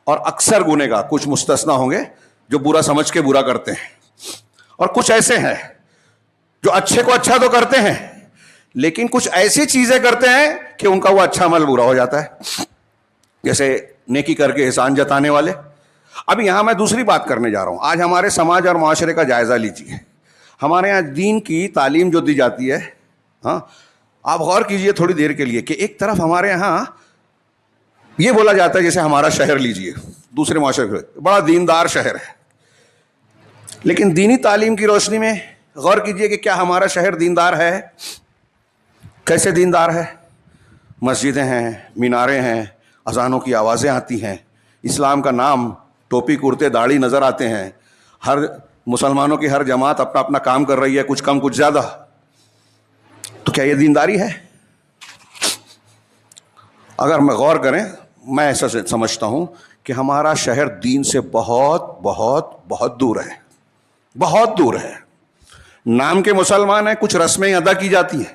اور اکثر گنہگار، کچھ مستثنا ہوں گے جو برا سمجھ کے برا کرتے ہیں، اور کچھ ایسے ہیں جو اچھے کو اچھا تو کرتے ہیں لیکن کچھ ایسی چیزیں کرتے ہیں کہ ان کا وہ اچھا عمل برا ہو جاتا ہے، جیسے نیکی کر کے احسان جتانے والے. اب یہاں میں دوسری بات کرنے جا رہا ہوں. آج ہمارے سماج اور معاشرے کا جائزہ لیجیے. ہمارے یہاں دین کی تعلیم جو دی جاتی ہے، ہاں آپ غور کیجئے تھوڑی دیر کے لیے کہ ایک طرف ہمارے یہاں یہ بولا جاتا ہے، جیسے ہمارا شہر لیجئے، دوسرے معاشرے کا بڑا دیندار شہر ہے، لیکن دینی تعلیم کی روشنی میں غور کیجئے کہ کیا ہمارا شہر دیندار ہے؟ کیسے دیندار ہے؟ مسجدیں ہیں، میناریں ہیں، اذانوں کی آوازیں آتی ہیں، اسلام کا نام، ٹوپی کرتے داڑھی نظر آتے ہیں، ہر مسلمانوں کی ہر جماعت اپنا اپنا کام کر رہی ہے، کچھ کم کچھ زیادہ. تو کیا یہ دینداری ہے؟ اگر میں غور کریں، میں ایسا سمجھتا ہوں کہ ہمارا شہر دین سے بہت بہت بہت دور ہے، بہت دور ہے. نام کے مسلمان ہیں، کچھ رسمیں ادا کی جاتی ہیں.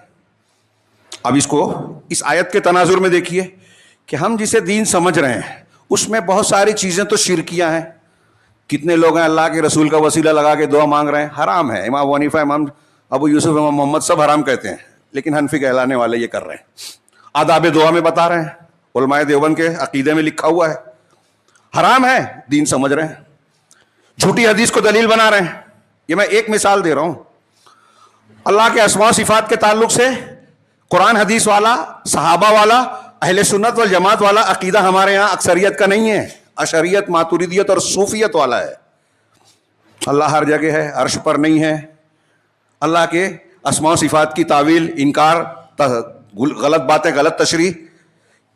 اب اس کو اس آیت کے تناظر میں دیکھیے کہ ہم جسے دین سمجھ رہے ہیں اس میں بہت ساری چیزیں تو شرکیاں ہیں. کتنے لوگ ہیں اللہ کے رسول کا وسیلہ لگا کے دعا مانگ رہے ہیں، حرام ہے. امام ابو حنیفہ، امام ابو یوسف، امام محمد سب حرام کہتے ہیں، لیکن حنفی کہلانے والے یہ کر رہے ہیں. آداب دعا میں بتا رہے ہیں، علماء دیوبند کے عقیدے میں لکھا ہوا ہے، حرام ہے، دین سمجھ رہے ہیں. جھوٹی حدیث کو دلیل بنا رہے ہیں. یہ میں ایک مثال دے رہا ہوں. اللہ کے اسماء و صفات کے تعلق سے قرآن حدیث والا، صحابہ والا، اہل سنت والجماعت والا عقیدہ ہمارے یہاں اکثریت کا نہیں ہے، اشعریت، ماتریدیت اور صوفیت والا ہے. اللہ ہر جگہ ہے، عرش پر نہیں ہے. اللہ کے اسماء و صفات کی تعویل، انکار، غلط باتیں، غلط تشریح،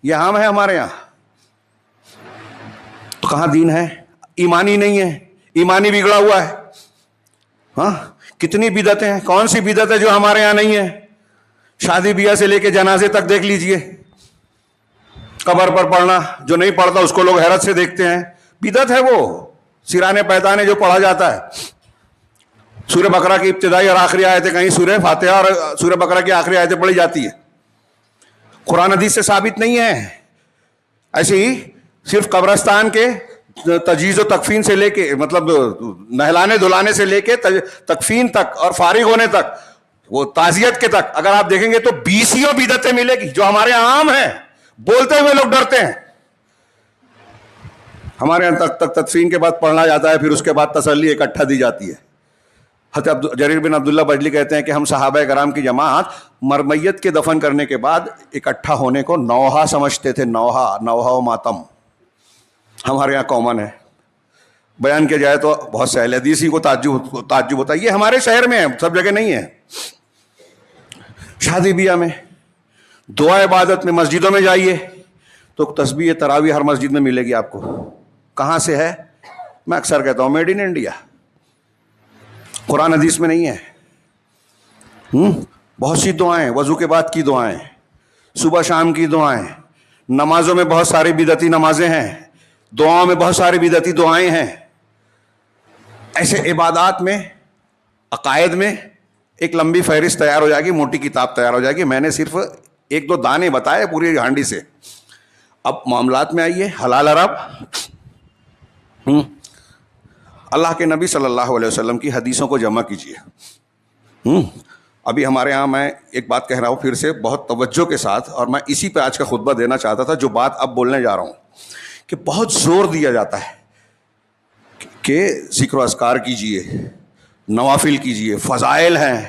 یہ عام ہے ہمارے یہاں. تو کہاں دین ہے؟ ایمانی نہیں ہے، ایمانی بگڑا ہوا ہے. ہاں کتنی بدعتیں ہیں، کون سی بدعت ہے جو ہمارے یہاں نہیں ہے؟ شادی بیاہ سے لے کے جنازے تک دیکھ لیجئے. قبر پر پڑھنا، جو نہیں پڑھتا اس کو لوگ حیرت سے دیکھتے ہیں، بدعت ہے. وہ سرانے پیدانے جو پڑھا جاتا ہے، سورہ بقرہ کی ابتدائی اور آخری آیتیں، کہیں سورہ فاتحہ اور سورہ بقرہ کی آخری آیتیں پڑھی جاتی ہے، قرآن حدیث سے ثابت نہیں ہے. ایسے ہی صرف قبرستان کے تجہیز و تکفین سے لے کے، مطلب نہلانے دھلانے سے لے کے تکفین تک اور فارغ ہونے تک، وہ تعزیت کے تک اگر آپ دیکھیں گے تو 20 بدعتیں ملے گی جو ہمارے یہاں عام ہیں. بولتے ہوئے لوگ ڈرتے ہیں. ہمارے یہاں تک تدفین کے بعد پڑھنا جاتا ہے، پھر اس کے بعد تسلی اکٹھا دی جاتی ہے. حضرت جریر بن عبداللہ بجلی کہتے ہیں کہ ہم صحابہ کرام کی جماعت مرمیت کے دفن کرنے کے بعد اکٹھا ہونے کو نوحہ سمجھتے تھے. نوحہ و ماتم ہمارے یہاں کامن ہے. بیان کیا جائے تو بہت سہل ہے، حدیث ہی کو تعجب ہوتا ہے. یہ ہمارے شہر میں ہے، سب جگہ نہیں ہے. شادی بیاہ میں دعا عبادت میں مسجدوں میں جائیے تو تسبیح تراویح ہر مسجد میں ملے گی آپ کو. کہاں سے ہے؟ میں اکثر کہتا ہوں میڈ ان انڈیا. قرآن حدیث میں نہیں ہے. بہت سی دعائیں، وضو کے بعد کی دعائیں، صبح شام کی دعائیں، نمازوں میں بہت ساری بدعتی نمازیں ہیں، دعاؤں میں بہت ساری بدعتی دعائیں ہیں. ایسے عبادات میں، عقائد میں ایک لمبی فہرست تیار ہو جائے گی، موٹی کتاب تیار ہو جائے گی. میں نے صرف ایک دو دانے بتائے پوری ہانڈی سے. اب معاملات میں آئیے، حلال حرام. اللہ کے نبی صلی اللہ علیہ وسلم کی حدیثوں کو جمع کیجیے. ابھی ہمارے ہاں، میں ایک بات کہہ رہا ہوں پھر سے بہت توجہ کے ساتھ، اور میں اسی پہ آج کا خطبہ دینا چاہتا تھا جو بات اب بولنے جا رہا ہوں، کہ بہت زور دیا جاتا ہے کہ ذکر و اذکار کیجیے، نوافل کیجیے، فضائل ہیں.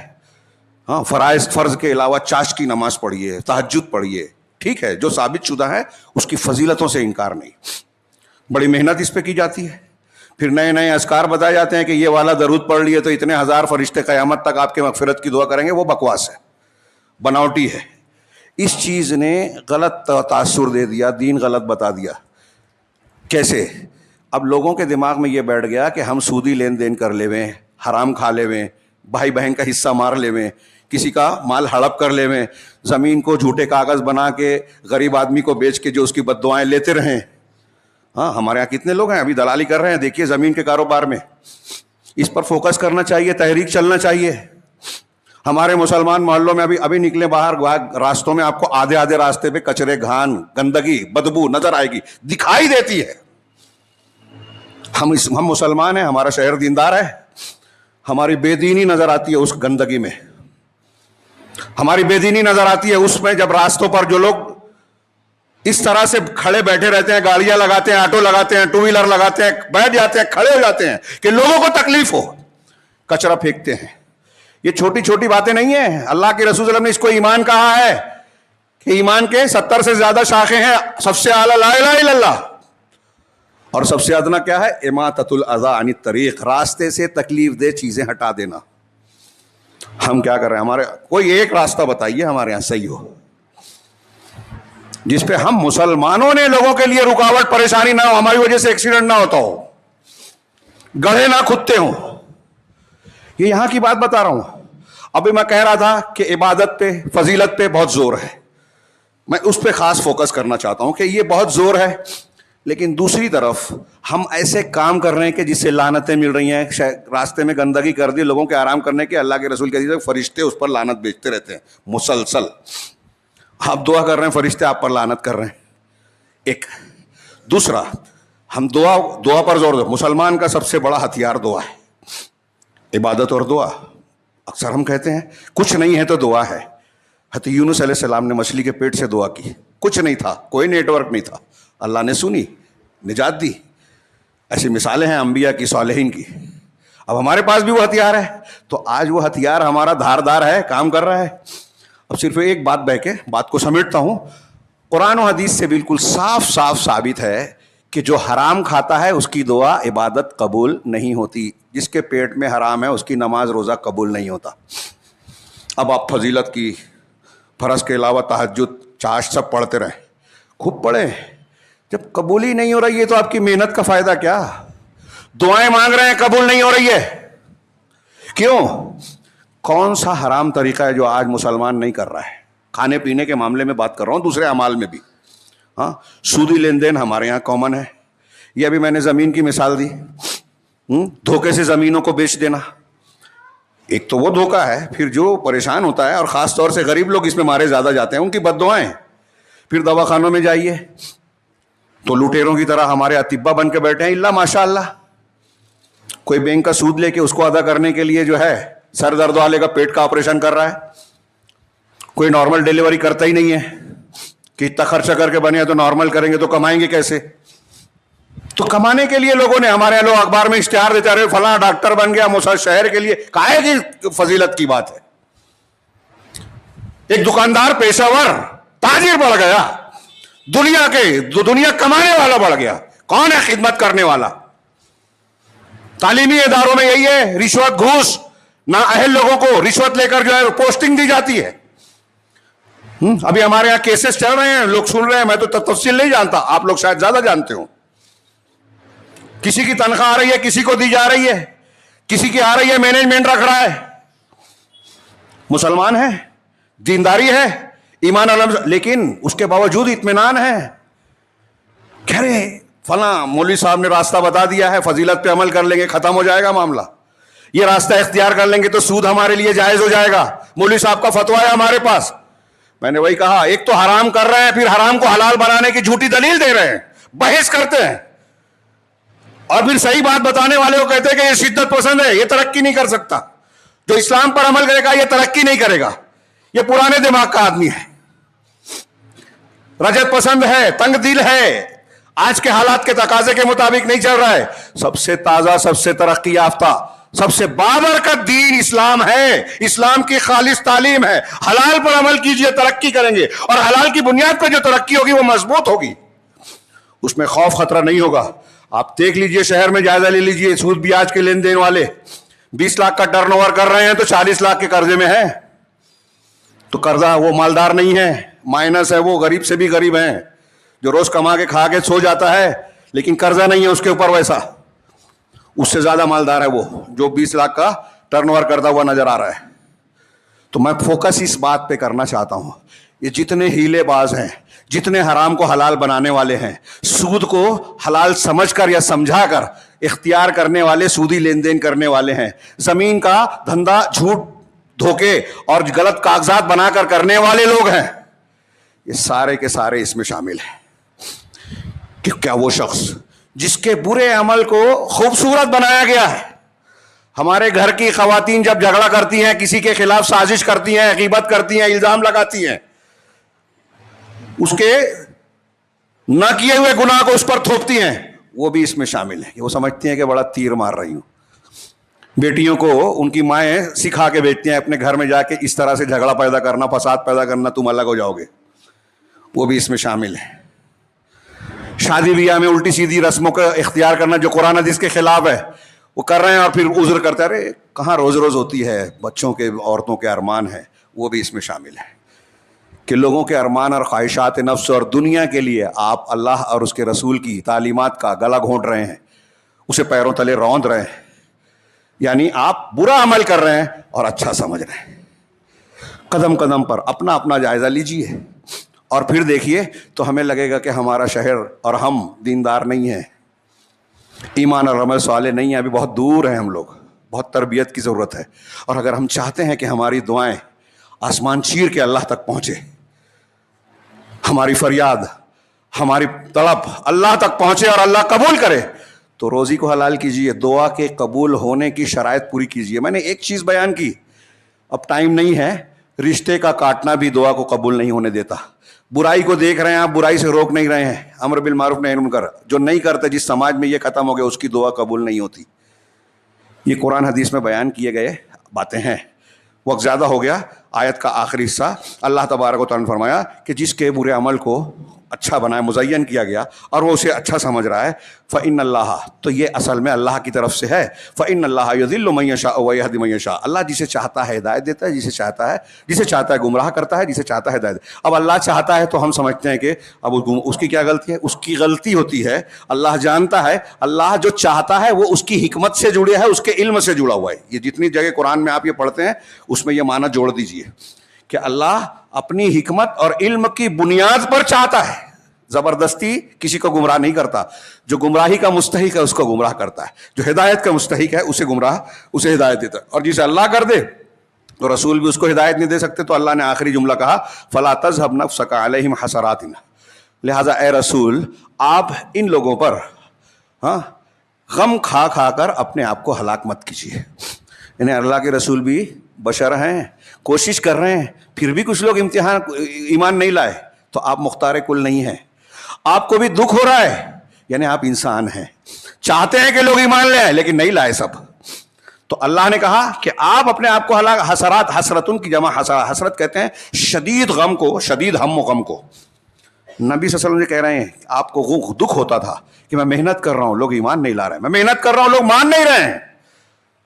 ہاں، فرض کے علاوہ چاشت کی نماز پڑھیے، تہجد پڑھیے. ٹھیک ہے، جو ثابت شدہ ہے اس کی فضیلتوں سے انکار نہیں. بڑی محنت اس پہ کی جاتی ہے. پھر نئے نئے اذکار بتائے جاتے ہیں کہ یہ والا درود پڑھ لیے تو اتنے ہزار فرشتے قیامت تک آپ کے مغفرت کی دعا کریں گے. وہ بکواس ہے، بناوٹی ہے. اس چیز نے غلط تاثر دے دیا، دین غلط بتا دیا. کیسے؟ اب لوگوں کے دماغ میں یہ بیٹھ گیا کہ ہم سودی لین دین کر لیویں، حرام کھا لیویں، بھائی بہن کا حصہ مار لیویں، کسی کا مال ہڑپ کر لیویں، زمین کو جھوٹے کاغذ بنا کے غریب آدمی کو بیچ کے جو اس کی بد دعائیں لیتے رہیں. ہاں، ہمارے یہاں کتنے لوگ ہیں ابھی دلالی کر رہے ہیں، دیکھیے زمین کے کاروبار میں. اس پر فوکس کرنا چاہیے، تحریک چلنا چاہیے. ہمارے مسلمان محلوں میں ابھی نکلے باہر، راستوں میں آپ کو آدھے آدھے راستے پہ کچرے، گھان، گندگی، بدبو نظر آئے گی، دکھائی دیتی ہے. ہم مسلمان ہیں، ہمارا شہر دیندار ہے، ہماری بے دینی نظر آتی ہے اس گندگی میں. ہماری بے دینی نظر آتی ہے اس میں جب راستوں پر جو لوگ اس طرح سے کھڑے بیٹھے رہتے ہیں، گاڑیاں لگاتے ہیں، آٹو لگاتے ہیں، ٹو ویلر لگاتے ہیں، بیٹھ جاتے ہیں، کھڑے ہو جاتے ہیں کہ لوگوں کو تکلیف ہو، کچرا پھینکتے ہیں. یہ چھوٹی چھوٹی باتیں نہیں ہیں. اللہ کے رسول صلی اللہ علیہ وسلم نے اس کو ایمان کہا ہے کہ ایمان کے 70 سے زیادہ شاخیں ہیں. سب سے اعلیٰ لا الہ الا اللہ، اور سب سے ادنا کیا ہے؟ اماطۃ الاذی عن الطریق، راستے سے تکلیف دہ چیزیں ہٹا دینا. ہم کیا کر رہے ہیں؟ ہمارے کوئی ایک راستہ بتائیے ہمارے یہاں صحیح ہو جس پہ ہم مسلمانوں نے لوگوں کے لیے رکاوٹ، پریشانی نہ ہو، ہماری وجہ سے ایکسیڈنٹ نہ ہوتا ہو، گڑھے نہ کھدتے ہوں. یہ یہاں کی بات بتا رہا ہوں. ابھی میں کہہ رہا تھا کہ عبادت پہ، فضیلت پہ بہت زور ہے. میں اس پہ خاص فوکس کرنا چاہتا ہوں کہ یہ بہت زور ہے، لیکن دوسری طرف ہم ایسے کام کر رہے ہیں کہ جس سے لعنتیں مل رہی ہیں. راستے میں گندگی کر دی لوگوں کے آرام کرنے کے، اللہ کے رسول کے فرشتے اس پر لعنت بیچتے رہتے ہیں مسلسل. آپ دعا کر رہے ہیں، فرشتے آپ پر لعنت کر رہے ہیں. ایک دوسرا، ہم دعا پر زور دیں. مسلمان کا سب سے بڑا ہتھیار دعا ہے، عبادت اور دعا. اکثر ہم کہتے ہیں کچھ نہیں ہے تو دعا ہے. حضرت یونس علیہ السلام نے مچھلی کے پیٹ سے دعا کی، کچھ نہیں تھا، کوئی نیٹ ورک نہیں تھا، اللہ نے سنی، نجات دی. ایسی مثالیں ہیں انبیاء کی، صالحین کی. اب ہمارے پاس بھی وہ ہتھیار ہے، تو آج وہ ہتھیار ہمارا دھاردار ہے، کام کر رہا ہے. اب صرف ایک بات بہ کے بات کو سمیٹتا ہوں. قرآن و حدیث سے بالکل صاف صاف ثابت ہے کہ جو حرام کھاتا ہے اس کی دعا عبادت قبول نہیں ہوتی. جس کے پیٹ میں حرام ہے اس کی نماز روزہ قبول نہیں ہوتا. اب آپ فضیلت کی، فرض کے علاوہ تہجد، چاشت سب پڑھتے رہیں، خوب پڑھیں. جب قبول ہی نہیں ہو رہی ہے تو آپ کی محنت کا فائدہ کیا؟ دعائیں مانگ رہے ہیں، قبول نہیں ہو رہی ہے، کیوں؟ کون سا حرام طریقہ ہے جو آج مسلمان نہیں کر رہا ہے؟ کھانے پینے کے معاملے میں بات کر رہا ہوں، دوسرے اعمال میں بھی. ہاں، سودی لین دین ہمارے یہاں کامن ہے. یہ ابھی میں نے زمین کی مثال دی، دھوکے سے زمینوں کو بیچ دینا. ایک تو وہ دھوکہ ہے، پھر جو پریشان ہوتا ہے اور خاص طور سے غریب لوگ اس میں مارے زیادہ جاتے ہیں، ان کی بد دعائیں. پھر دواخانوں میں جائیے تو لوٹیروں کی طرح ہمارے اطباء بن کے بیٹھے ہیں. اللہ ماشاء اللہ، کوئی بینک کا سود لے کے اس کو ادا کرنے کے لیے جو ہے سر درد والے کا پیٹ کا آپریشن کر رہا ہے. کوئی نارمل ڈیلیوری کرتا ہی نہیں ہے کہ اتنا خرچہ کر کے بنے تو نارمل کریں گے تو کمائیں گے کیسے؟ تو کمانے کے لیے لوگوں نے، ہمارے یہاں لوگ اخبار میں اشتہار دیتے رہے، فلاں ڈاکٹر بن گیا شہر کے لیے. کاہے کی فضیلت کی بات ہے؟ ایک دکاندار، پیشہ ور، تاجر بڑھ گیا، دنیا کمانے والا بڑھ گیا. کون ہے خدمت کرنے والا؟ تعلیمی اداروں میں یہی ہے، رشوت، گھوس، نااہل لوگوں کو رشوت لے کر جو ہے پوسٹنگ دی جاتی ہے. ابھی ہمارے یہاں کیسز چل رہے ہیں, لوگ سن رہے ہیں, میں تو تفصیل نہیں جانتا, آپ لوگ شاید زیادہ جانتے ہو. کسی کی تنخواہ آ رہی ہے, کسی کو دی جا رہی ہے, کسی کی آ رہی ہے, مینجمنٹ رکھ رہا ہے, مسلمان ہے, دینداری ہے, ایمان الحمد, لیکن اس کے باوجود اطمینان ہے. کہہ رہے فلاں مولوی صاحب نے راستہ بتا دیا ہے, فضیلت پہ عمل کر لیں گے ختم ہو جائے گا معاملہ, یہ راستہ اختیار کر لیں گے تو سود ہمارے لیے جائز ہو جائے گا, مولوی صاحب کا فتویٰ ہے ہمارے پاس. میں نے وہی کہا, ایک تو حرام کر رہے ہیں, پھر حرام کو حلال بنانے کی جھوٹی دلیل دے رہے ہیں, بحث کرتے ہیں, اور پھر صحیح بات بتانے والے کو کہتے ہیں کہ یہ شدت پسند ہے, یہ ترقی نہیں کر سکتا. جو اسلام پر عمل کرے گا یہ ترقی نہیں کرے گا, یہ پرانے دماغ کا آدمی ہے, رجت پسند ہے, تنگ دل ہے, آج کے حالات کے تقاضے کے مطابق نہیں چل رہا ہے. سب سے تازہ, سب سے ترقی یافتہ, سب سے بابرکت دین اسلام ہے, اسلام کی خالص تعلیم ہے. حلال پر عمل کیجئے, ترقی کریں گے, اور حلال کی بنیاد پر جو ترقی ہوگی وہ مضبوط ہوگی, اس میں خوف خطرہ نہیں ہوگا. آپ دیکھ لیجئے, شہر میں جائزہ لے لیجئے, سود بیاج کے لین دین والے 20 لاکھ کا ٹرن اوور کر رہے ہیں تو 40 لاکھ کے قرضے میں ہے. تو قرضہ وہ مالدار نہیں ہے, مائنس ہے, وہ غریب سے بھی غریب ہیں, جو روز کما کے کھا کے سو جاتا ہے لیکن قرضہ نہیں ہے اس کے اوپر, ویسا اس سے زیادہ مالدار ہے وہ جو 20 لاکھ کا ٹرن اوور کرتا ہوا نظر آ رہا ہے. تو میں فوکس اس بات پہ کرنا چاہتا ہوں, یہ جتنے ہیلے باز ہیں, جتنے حرام کو حلال بنانے والے ہیں, سود کو حلال سمجھ کر یا سمجھا کر اختیار کرنے والے, سودی لین دین کرنے والے ہیں, زمین کا دھندا جھوٹ دھوکے اور غلط کاغذات بنا کر کرنے والے لوگ ہیں, یہ سارے کے سارے اس میں شامل ہیں. کہ کیا وہ شخص جس کے برے عمل کو خوبصورت بنایا گیا ہے, ہمارے گھر کی خواتین جب جھگڑا کرتی ہیں, کسی کے خلاف سازش کرتی ہیں, غیبت کرتی ہیں, الزام لگاتی ہیں, اس کے نہ کیے ہوئے گناہ کو اس پر تھوپتی ہیں, وہ بھی اس میں شامل ہے. وہ سمجھتی ہیں کہ بڑا تیر مار رہی ہوں. بیٹیوں کو ان کی مائیں سکھا کے بیچتی ہیں اپنے گھر میں جا کے, اس طرح سے جھگڑا پیدا کرنا, فساد پیدا کرنا, تم الگ ہو جاؤ گے, وہ بھی اس میں شامل ہے. شادی بیاہ میں الٹی سیدھی رسموں کا اختیار کرنا جو قرآن حدیث کے خلاف ہے, وہ کر رہے ہیں, اور پھر عذر کرتے ہیں, ارے کہاں روز روز ہوتی ہے, بچوں کے عورتوں کے ارمان ہیں, وہ بھی اس میں شامل ہے. کہ لوگوں کے ارمان اور خواہشات نفس اور دنیا کے لیے آپ اللہ اور اس کے رسول کی تعلیمات کا گلا گھونٹ رہے ہیں, اسے پیروں تلے روند رہے ہیں. یعنی آپ برا عمل کر رہے ہیں اور اچھا سمجھ رہے ہیں. قدم قدم پر اپنا اپنا جائزہ لیجئے, اور پھر دیکھیے تو ہمیں لگے گا کہ ہمارا شہر اور ہم دیندار نہیں ہیں, ایمان اور عمل صالح نہیں ہیں, ابھی بہت دور ہیں ہم لوگ, بہت تربیت کی ضرورت ہے. اور اگر ہم چاہتے ہیں کہ ہماری دعائیں آسمان چیر کے اللہ تک پہنچے, ہماری فریاد, ہماری طلب اللہ تک پہنچے اور اللہ قبول کرے, تو روزی کو حلال کیجئے, دعا کے قبول ہونے کی شرائط پوری کیجئے. میں نے ایک چیز بیان کی, اب ٹائم نہیں ہے, رشتے کا کاٹنا بھی دعا کو قبول نہیں ہونے دیتا. برائی کو دیکھ رہے ہیں آپ, برائی سے روک نہیں رہے ہیں, امر بالمعروف نہی عن المنکر, جو نہیں کرتے, جس سماج میں یہ ختم ہو گیا, اس کی دعا قبول نہیں ہوتی. یہ قرآن حدیث میں بیان کیے گئے باتیں ہیں. وقت زیادہ ہو گیا, آیت کا آخری حصہ, اللہ تبارک و تعالیٰ نے فرمایا کہ جس کے برے عمل کو اچھا بنایا, مزین کیا گیا, اور وہ اسے اچھا سمجھ رہا ہے, فإن اللہ, تو یہ اصل میں اللہ کی طرف سے ہے, فإن اللہ یضل من یشاء ویہدی من یشاء, اللہ جسے چاہتا ہے ہدایت دیتا ہے, جسے چاہتا ہے گمراہ کرتا ہے, جسے چاہتا ہے ہدایت. اب اللہ چاہتا ہے تو ہم سمجھتے ہیں کہ اب اس کی کیا غلطی ہے, اس کی غلطی ہوتی ہے. اللہ جانتا ہے, اللہ جو چاہتا ہے وہ اس کی حکمت سے جڑے ہے, اس کے علم سے جڑا ہوا ہے. یہ جتنی جگہ قرآن میں آپ یہ پڑھتے ہیں اس میں یہ معنی جوڑ دیجئے کہ اللہ اپنی حکمت اور علم کی بنیاد پر چاہتا ہے, زبردستی کسی کو گمراہ نہیں کرتا. جو گمراہی کا مستحق ہے اس کو گمراہ کرتا ہے, جو ہدایت کا مستحق ہے اسے ہدایت دیتا ہے. اور جسے اللہ کر دے تو رسول بھی اس کو ہدایت نہیں دے سکتے. تو اللہ نے آخری جملہ کہا, فلا تذهب نفسك عليهم حسرات, لہذا اے رسول آپ ان لوگوں پر غم کھا کھا کر اپنے آپ کو ہلاک مت کیجیے. یعنی اللہ کے رسول بھی بشر ہیں, کوشش کر رہے ہیں, پھر بھی کچھ لوگ ایمان نہیں لائے, تو آپ مختار کل نہیں ہیں. آپ کو بھی دکھ ہو رہا ہے, یعنی آپ انسان ہیں, چاہتے ہیں کہ لوگ ایمان لیں لیکن نہیں لائے سب. تو اللہ نے کہا کہ آپ اپنے آپ کو ہلاک, حسرات, حسرتن کی جمع حسرت کہتے ہیں شدید غم کو, شدید ہم و غم کو. نبی صلی اللہ علیہ وسلم کہہ رہے ہیں آپ کو دکھ ہوتا تھا کہ میں محنت کر رہا ہوں, لوگ ایمان نہیں لا رہے ہیں, میں محنت کر رہا ہوں, لوگ مان نہیں رہے ہیں.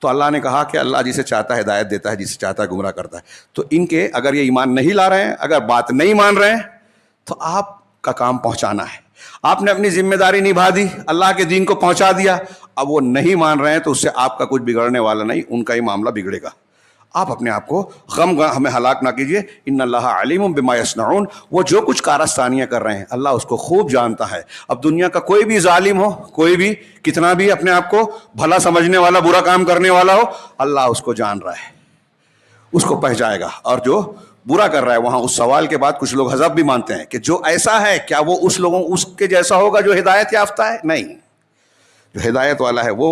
تو اللہ نے کہا کہ اللہ جسے چاہتا ہے ہدایت دیتا ہے، جسے چاہتا ہے گمراہ کرتا ہے. تو ان کے اگر یہ ایمان نہیں لا رہے ہیں، اگر بات نہیں مان رہے ہیں، تو آپ کا کام پہنچانا ہے. آپ نے اپنی ذمہ داری نبھا دی، اللہ کے دین کو پہنچا دیا. اب وہ نہیں مان رہے ہیں تو اس سے آپ کا کچھ بگڑنے والا نہیں، ان کا ہی معاملہ بگڑے گا. آپ اپنے آپ کو ہمیں ہلاک نہ کیجیے. ان اللہ علیم بما یصنعون، وہ جو کچھ کارستانیاں کر رہے ہیں اللہ اس کو خوب جانتا ہے. اب دنیا کا کوئی بھی ظالم ہو، کوئی بھی کتنا بھی اپنے آپ کو بھلا سمجھنے والا، برا کام کرنے والا ہو، اللہ اس کو جان رہا ہے، اس کو پہچائے گا. اور جو برا کر رہا ہے، وہاں اس سوال کے بعد کچھ لوگ حذف بھی مانتے ہیں کہ جو ایسا ہے کیا وہ اس کے جیسا ہوگا جو ہدایت یافتہ ہے؟ نہیں، جو ہدایت والا ہے وہ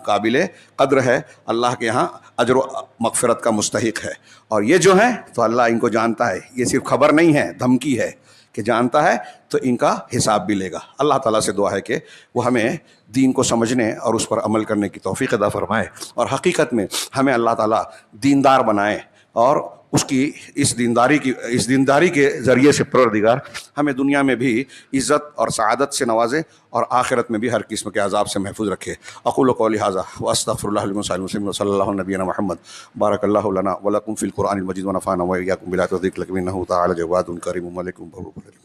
قابل قدر ہے، اللہ کے یہاں اجر و مغفرت کا مستحق ہے. اور یہ جو ہیں تو اللہ ان کو جانتا ہے، یہ صرف خبر نہیں ہے، دھمکی ہے کہ جانتا ہے تو ان کا حساب بھی لے گا. اللہ تعالیٰ سے دعا ہے کہ وہ ہمیں دین کو سمجھنے اور اس پر عمل کرنے کی توفیق عطا فرمائے، اور حقیقت میں ہمیں اللہ تعالیٰ دیندار بنائے، اور اس کی اس دینداری کے ذریعے سے پروردگار ہمیں دنیا میں بھی عزت اور سعادت سے نوازے، اور آخرت میں بھی ہر قسم کے عذاب سے محفوظ رکھے. اقول قولی ھذا واستغفر اللہ لي ولكم وللمسلمين وصلی اللہ علی نبینا محمد. بارک اللہ لنا ولکم فی القرآن المجید ونفعنا وإياکم بلا تذکر لکم انہ تعالی جواد کریم ملک برور.